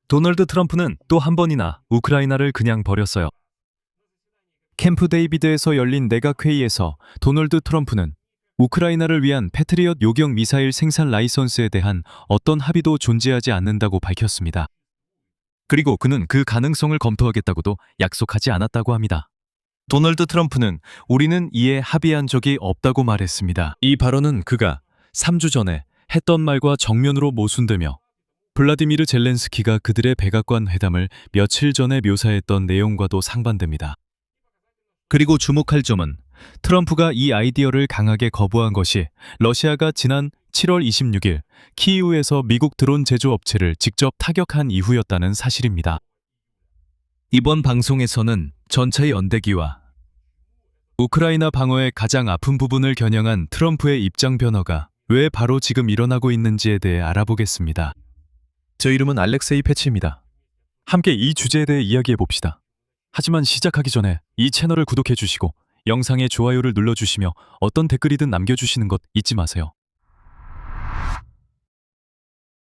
도널드 트럼프는 또 한 번이나 우크라이나를 그냥 버렸어요. 캠프 데이비드에서 열린 내각회의에서 도널드 트럼프는 우크라이나를 위한 패트리엇 요격 미사일 생산 라이선스에 대한 어떤 합의도 존재하지 않는다고 밝혔습니다. 그리고 그는 그 가능성을 검토하겠다고도 약속하지 않았다고 합니다. 도널드 트럼프는 우리는 이에 합의한 적이 없다고 말했습니다. 이 발언은 그가 3주 전에 했던 말과 정면으로 모순되며 블라디미르 젤렌스키가 그들의 백악관 회담을 며칠 전에 묘사했던 내용과도 상반됩니다. 그리고 주목할 점은 트럼프가 이 아이디어를 강하게 거부한 것이 러시아가 지난 7월 26일 키이우에서 미국 드론 제조업체를 직접 타격한 이후였다는 사실입니다. 이번 방송에서는 전차의 연대기와 우크라이나 방어의 가장 아픈 부분을 겨냥한 트럼프의 입장 변화가 왜 바로 지금 일어나고 있는지에 대해 알아보겠습니다. 제 이름은 알렉세이 패치입니다. 함께 이 주제에 대해 이야기해 봅시다. 하지만 시작하기 전에 이 채널을 구독해 주시고 영상에 좋아요를 눌러주시며 어떤 댓글이든 남겨주시는 것 잊지 마세요.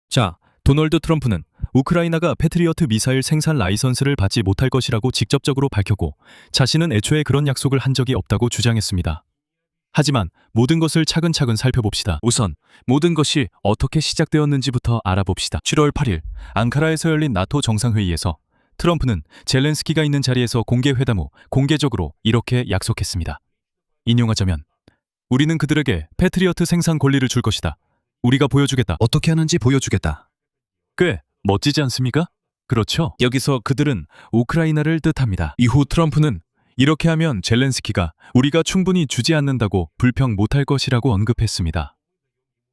자, 도널드 트럼프는 우크라이나가 패트리어트 미사일 생산 라이선스를 받지 못할 것이라고 직접적으로 밝혔고 자신은 애초에 그런 약속을 한 적이 없다고 주장했습니다. 하지만 모든 것을 차근차근 살펴봅시다. 우선 모든 것이 어떻게 시작되었는지부터 알아봅시다. 7월 8일 앙카라에서 열린 나토 정상회의에서 트럼프는 젤렌스키가 있는 자리에서 공개 회담 후 공개적으로 이렇게 약속했습니다. 인용하자면 우리는 그들에게 패트리어트 생산 권리를 줄 것이다. 우리가 보여주겠다. 어떻게 하는지 보여주겠다. 꽤 멋지지 않습니까? 그렇죠. 여기서 그들은 우크라이나를 뜻합니다. 이후 트럼프는 이렇게 하면 젤렌스키가 우리가 충분히 주지 않는다고 불평 못할 것이라고 언급했습니다.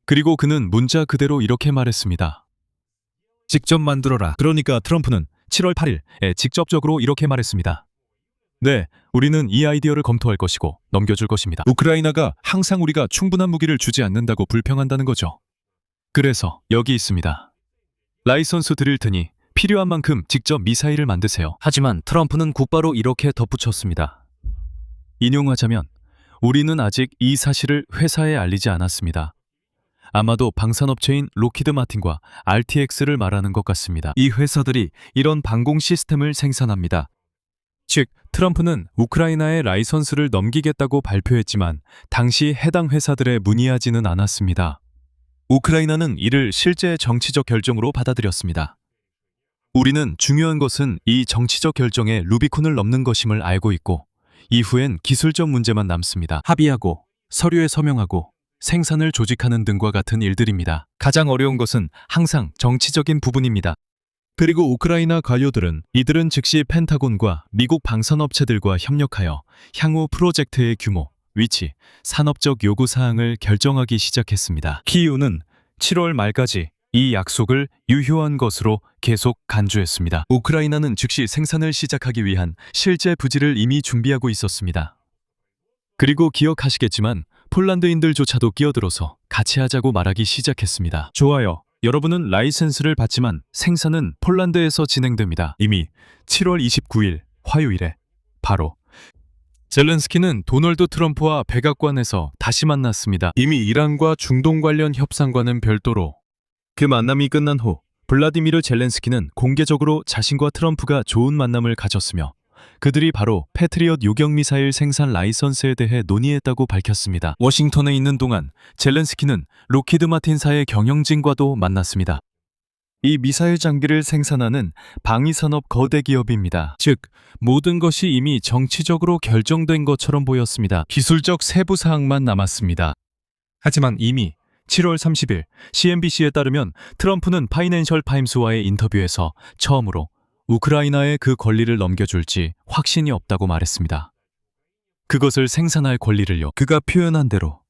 그리고 그는 문자 그대로 이렇게 말했습니다. 직접 만들어라. 그러니까 트럼프는 7월 8일에 직접적으로 이렇게 말했습니다. 네, 우리는 이 아이디어를 검토할 것이고 넘겨줄 것입니다. 우크라이나가 항상 우리가 충분한 무기를 주지 않는다고 불평한다는 거죠. 그래서 여기 있습니다. 라이선스 드릴 테니 필요한 만큼 직접 미사일을 만드세요. 하지만 트럼프는 곧바로 이렇게 덧붙였습니다. 인용하자면 우리는 아직 이 사실을 회사에 알리지 않았습니다. 아마도 방산업체인 로키드 마틴과 RTX를 말하는 것 같습니다. 이 회사들이 이런 방공 시스템을 생산합니다. 즉, 트럼프는 우크라이나에 라이선스를 넘기겠다고 발표했지만 당시 해당 회사들에 문의하지는 않았습니다. 우크라이나는 이를 실제 정치적 결정으로 받아들였습니다. 우리는 중요한 것은 이 정치적 결정의 루비콘을 넘는 것임을 알고 있고 이후엔 기술적 문제만 남습니다. 합의하고 서류에 서명하고 생산을 조직하는 등과 같은 일들입니다. 가장 어려운 것은 항상 정치적인 부분입니다. 그리고 우크라이나 관료들은 이들은 즉시 펜타곤과 미국 방산업체들과 협력하여 향후 프로젝트의 규모, 위치, 산업적 요구사항을 결정하기 시작했습니다. 키이우는 7월 말까지 이 약속을 유효한 것으로 계속 간주했습니다. 우크라이나는 즉시 생산을 시작하기 위한 실제 부지를 이미 준비하고 있었습니다. 그리고 기억하시겠지만 폴란드인들조차도 끼어들어서 같이 하자고 말하기 시작했습니다. 좋아요. 여러분은 라이센스를 받지만 생산은 폴란드에서 진행됩니다. 이미 7월 29일 화요일에 바로 젤렌스키는 도널드 트럼프와 백악관에서 다시 만났습니다. 이미 이란과 중동 관련 협상과는 별도로 그 만남이 끝난 후 블라디미르 젤렌스키는 공개적으로 자신과 트럼프가 좋은 만남을 가졌으며 그들이 바로 패트리엇 요격미사일 생산 라이선스에 대해 논의했다고 밝혔습니다. 워싱턴에 있는 동안 젤렌스키는 로키드 마틴사의 경영진과도 만났습니다. 이 미사일 장비를 생산하는 방위산업 거대 기업입니다. 즉, 모든 것이 이미 정치적으로 결정된 것처럼 보였습니다. 기술적 세부 사항만 남았습니다. 하지만 이미 7월 30일 CNBC에 따르면 트럼프는 파이낸셜 타임스와의 인터뷰에서 처음으로 우크라이나에 그 권리를 넘겨줄지 확신이 없다고 말했습니다. 그것을 생산할 권리를요. 그가 표현한 대로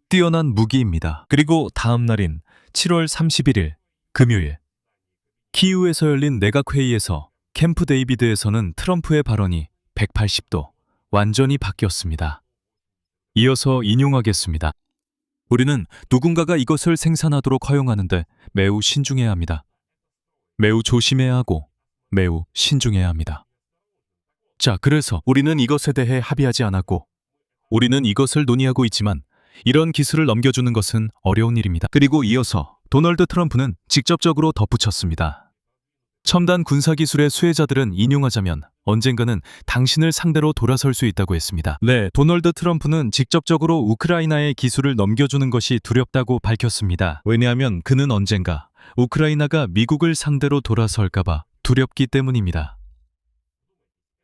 뛰어난 무기입니다. 그리고 다음 날인 7월 31일 금요일 키이우에서 열린 내각회의에서 캠프 데이비드에서는 트럼프의 발언이 180도 완전히 바뀌었습니다. 이어서 인용하겠습니다. 우리는 누군가가 이것을 생산하도록 허용하는데 매우 신중해야 합니다. 매우 조심해야 하고 매우 신중해야 합니다. 자, 그래서 우리는 이것에 대해 합의하지 않았고 우리는 이것을 논의하고 있지만 이런 기술을 넘겨주는 것은 어려운 일입니다. 그리고 이어서 도널드 트럼프는 직접적으로 덧붙였습니다. 첨단 군사기술의 수혜자들은 인용하자면 언젠가는 당신을 상대로 돌아설 수 있다고 했습니다. 네, 도널드 트럼프는 직접적으로 우크라이나의 기술을 넘겨주는 것이 두렵다고 밝혔습니다. 왜냐하면 그는 언젠가 우크라이나가 미국을 상대로 돌아설까봐 두렵기 때문입니다.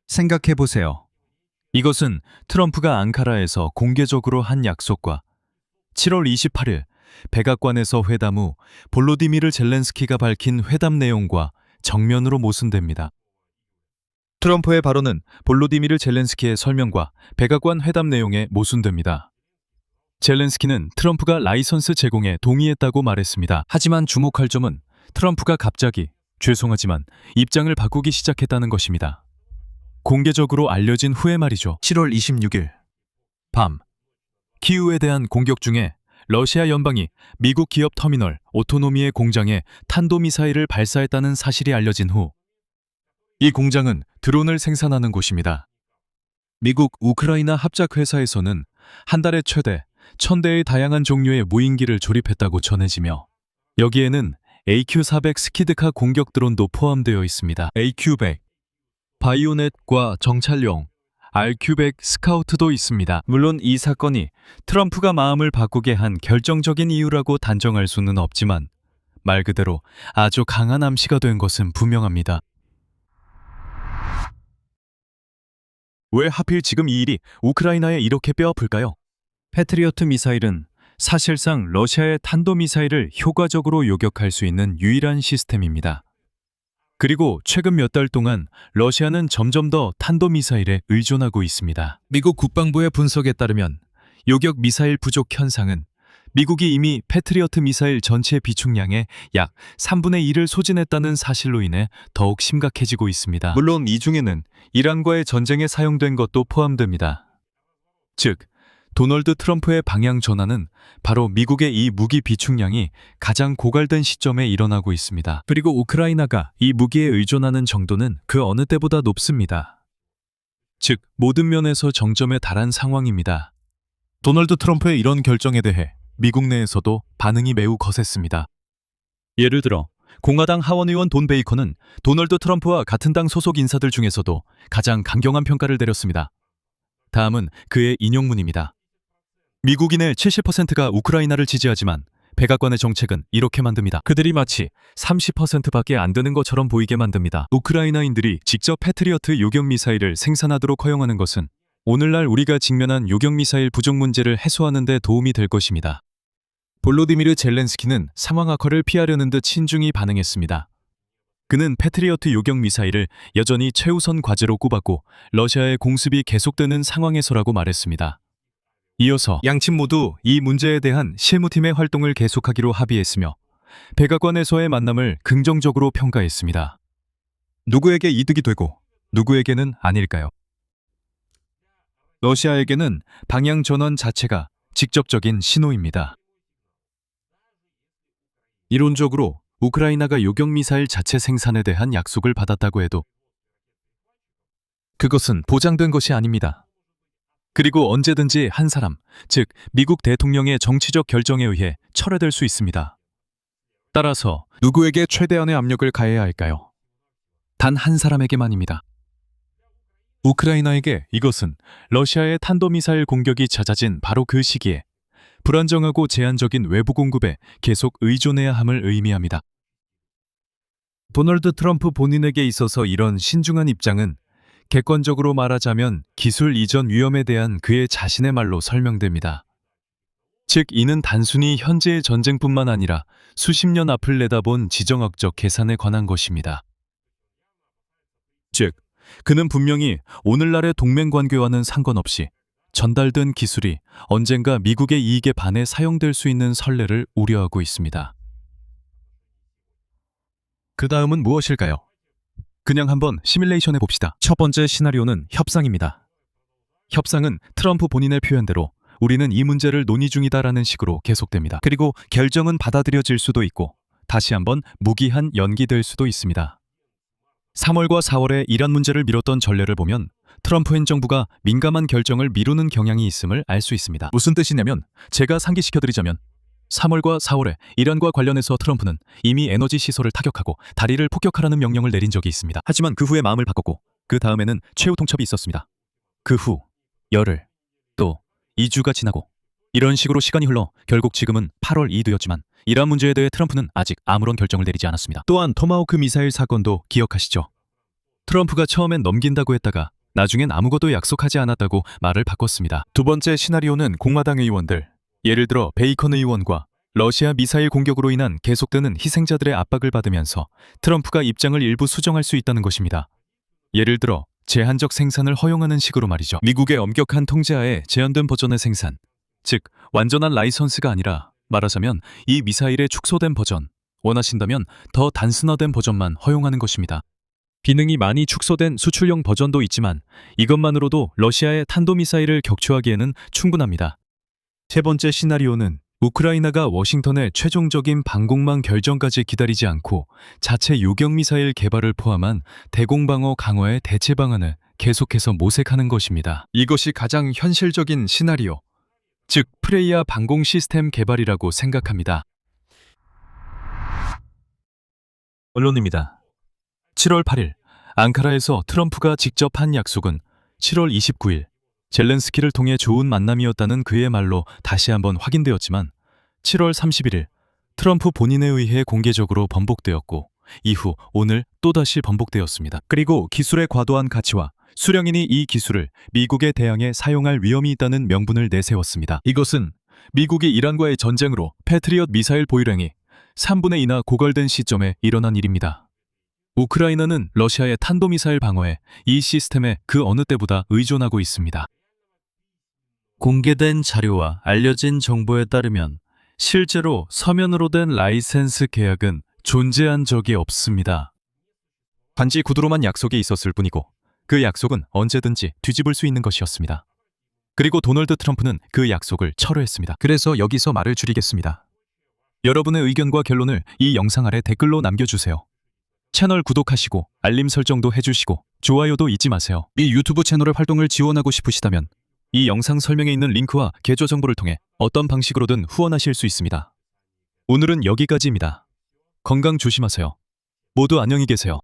생각해보세요. 이것은 트럼프가 앙카라에서 공개적으로 한 약속과 7월 28일 백악관에서 회담 후 볼로디미르 젤렌스키가 밝힌 회담 내용과 정면으로 모순됩니다. 트럼프의 발언은 볼로디미르 젤렌스키의 설명과 백악관 회담 내용에 모순됩니다. 젤렌스키는 트럼프가 라이선스 제공에 동의했다고 말했습니다. 하지만 주목할 점은 트럼프가 갑자기 죄송하지만 입장을 바꾸기 시작했다는 것입니다. 공개적으로 알려진 후에 말이죠. 7월 26일 밤 키우에 대한 공격 중에 러시아 연방이 미국 기업 터미널 오토노미의 공장에 탄도미사일을 발사했다는 사실이 알려진 후 이 공장은 드론을 생산하는 곳입니다. 미국 우크라이나 합작회사에서는 한 달에 최대 1000대의 다양한 종류의 무인기를 조립했다고 전해지며 여기에는 AQ-400 스키드카 공격 드론도 포함되어 있습니다. AQ-100, 바이오넷과 정찰용, RQ-100 스카우트도 있습니다. 물론 이 사건이 트럼프가 마음을 바꾸게 한 결정적인 이유라고 단정할 수는 없지만 말 그대로 아주 강한 암시가 된 것은 분명합니다. 왜 하필 지금 이 일이 우크라이나에 이렇게 뼈아플까요? 패트리어트 미사일은 사실상 러시아의 탄도미사일을 효과적으로 요격할 수 있는 유일한 시스템입니다. 그리고 최근 몇 달 동안 러시아는 점점 더 탄도미사일에 의존하고 있습니다. 미국 국방부의 분석에 따르면 요격 미사일 부족 현상은 미국이 이미 패트리어트 미사일 전체 비축량의 약 3분의 1을 소진했다는 사실로 인해 더욱 심각해지고 있습니다. 물론 이 중에는 이란과의 전쟁에 사용된 것도 포함됩니다. 즉, 도널드 트럼프의 방향 전환은 바로 미국의 이 무기 비축량이 가장 고갈된 시점에 일어나고 있습니다. 그리고 우크라이나가 이 무기에 의존하는 정도는 그 어느 때보다 높습니다. 즉, 모든 면에서 정점에 달한 상황입니다. 도널드 트럼프의 이런 결정에 대해 미국 내에서도 반응이 매우 거셌습니다. 예를 들어 공화당 하원의원 돈 베이커는 도널드 트럼프와 같은 당 소속 인사들 중에서도 가장 강경한 평가를 내렸습니다. 다음은 그의 인용문입니다. 미국인의 70%가 우크라이나를 지지하지만 백악관의 정책은 이렇게 만듭니다. 그들이 마치 30%밖에 안 되는 것처럼 보이게 만듭니다. 우크라이나인들이 직접 패트리어트 요격 미사일을 생산하도록 허용하는 것은 오늘날 우리가 직면한 요격 미사일 부족 문제를 해소하는 데 도움이 될 것입니다. 볼로디미르 젤렌스키는 상황 악화를 피하려는 듯 신중히 반응했습니다. 그는 패트리어트 요격 미사일을 여전히 최우선 과제로 꼽았고 러시아의 공습이 계속되는 상황에서라고 말했습니다. 이어서 양측 모두 이 문제에 대한 실무팀의 활동을 계속하기로 합의했으며 백악관에서의 만남을 긍정적으로 평가했습니다. 누구에게 이득이 되고 누구에게는 아닐까요? 러시아에게는 방향 전환 자체가 직접적인 신호입니다. 이론적으로 우크라이나가 요격 미사일 자체 생산에 대한 약속을 받았다고 해도 그것은 보장된 것이 아닙니다. 그리고 언제든지 한 사람, 즉 미국 대통령의 정치적 결정에 의해 철회될 수 있습니다. 따라서 누구에게 최대한의 압력을 가해야 할까요? 단 한 사람에게만입니다. 우크라이나에게 이것은 러시아의 탄도미사일 공격이 잦아진 바로 그 시기에 불안정하고 제한적인 외부 공급에 계속 의존해야 함을 의미합니다. 도널드 트럼프 본인에게 있어서 이런 신중한 입장은 객관적으로 말하자면 기술 이전 위험에 대한 그의 자신의 말로 설명됩니다. 즉, 이는 단순히 현재의 전쟁뿐만 아니라 수십 년 앞을 내다본 지정학적 계산에 관한 것입니다. 즉, 그는 분명히 오늘날의 동맹 관계와는 상관없이 전달된 기술이 언젠가 미국의 이익에 반해 사용될 수 있는 선례를 우려하고 있습니다. 그 다음은 무엇일까요? 그냥 한번 시뮬레이션해 봅시다. 첫 번째 시나리오는 협상입니다. 협상은 트럼프 본인의 표현대로 우리는 이 문제를 논의 중이다라는 식으로 계속됩니다. 그리고 결정은 받아들여질 수도 있고 다시 한번 무기한 연기될 수도 있습니다. 3월과 4월에 이란 문제를 미뤘던 전례를 보면 트럼프 행정부가 민감한 결정을 미루는 경향이 있음을 알 수 있습니다. 무슨 뜻이냐면 제가 상기시켜드리자면 3월과 4월에 이란과 관련해서 트럼프는 이미 에너지 시설을 타격하고 다리를 폭격하라는 명령을 내린 적이 있습니다. 하지만 그 후에 마음을 바꿨고 그 다음에는 최후 통첩이 있었습니다. 그 후 열흘, 또 2주가 지나고 이런 식으로 시간이 흘러 결국 지금은 8월 2일이었지만 이란 문제에 대해 트럼프는 아직 아무런 결정을 내리지 않았습니다. 또한 토마호크 미사일 사건도 기억하시죠? 트럼프가 처음엔 넘긴다고 했다가 나중엔 아무것도 약속하지 않았다고 말을 바꿨습니다. 두 번째 시나리오는 공화당 의원들, 예를 들어 베이컨 의원과 러시아 미사일 공격으로 인한 계속되는 희생자들의 압박을 받으면서 트럼프가 입장을 일부 수정할 수 있다는 것입니다. 예를 들어 제한적 생산을 허용하는 식으로 말이죠. 미국의 엄격한 통제하에 제한된 버전의 생산, 즉 완전한 라이선스가 아니라 말하자면 이 미사일의 축소된 버전, 원하신다면 더 단순화된 버전만 허용하는 것입니다. 기능이 많이 축소된 수출용 버전도 있지만 이것만으로도 러시아의 탄도미사일을 격추하기에는 충분합니다. 세 번째 시나리오는 우크라이나가 워싱턴의 최종적인 방공망 결정까지 기다리지 않고 자체 요격미사일 개발을 포함한 대공방어 강화의 대체 방안을 계속해서 모색하는 것입니다. 이것이 가장 현실적인 시나리오, 즉 프레이아 방공 시스템 개발이라고 생각합니다. 언론입니다. 7월 8일 앙카라에서 트럼프가 직접 한 약속은 7월 29일 젤렌스키를 통해 좋은 만남이었다는 그의 말로 다시 한번 확인되었지만 7월 31일 트럼프 본인에 의해 공개적으로 번복되었고 이후 오늘 또다시 번복되었습니다. 그리고 기술의 과도한 가치와 수령인이 이 기술을 미국에 대항해 사용할 위험이 있다는 명분을 내세웠습니다. 이것은 미국이 이란과의 전쟁으로 패트리엇 미사일 보유량이 3분의 2나 고갈된 시점에 일어난 일입니다. 우크라이나는 러시아의 탄도미사일 방어에 이 시스템에 그 어느 때보다 의존하고 있습니다. 공개된 자료와 알려진 정보에 따르면 실제로 서면으로 된 라이센스 계약은 존재한 적이 없습니다. 단지 구두로만 약속이 있었을 뿐이고 그 약속은 언제든지 뒤집을 수 있는 것이었습니다. 그리고 도널드 트럼프는 그 약속을 철회했습니다. 그래서 여기서 말을 줄이겠습니다. 여러분의 의견과 결론을 이 영상 아래 댓글로 남겨주세요. 채널 구독하시고 알림 설정도 해주시고 좋아요도 잊지 마세요. 이 유튜브 채널의 활동을 지원하고 싶으시다면 이 영상 설명에 있는 링크와 계좌 정보를 통해 어떤 방식으로든 후원하실 수 있습니다. 오늘은 여기까지입니다. 건강 조심하세요. 모두 안녕히 계세요.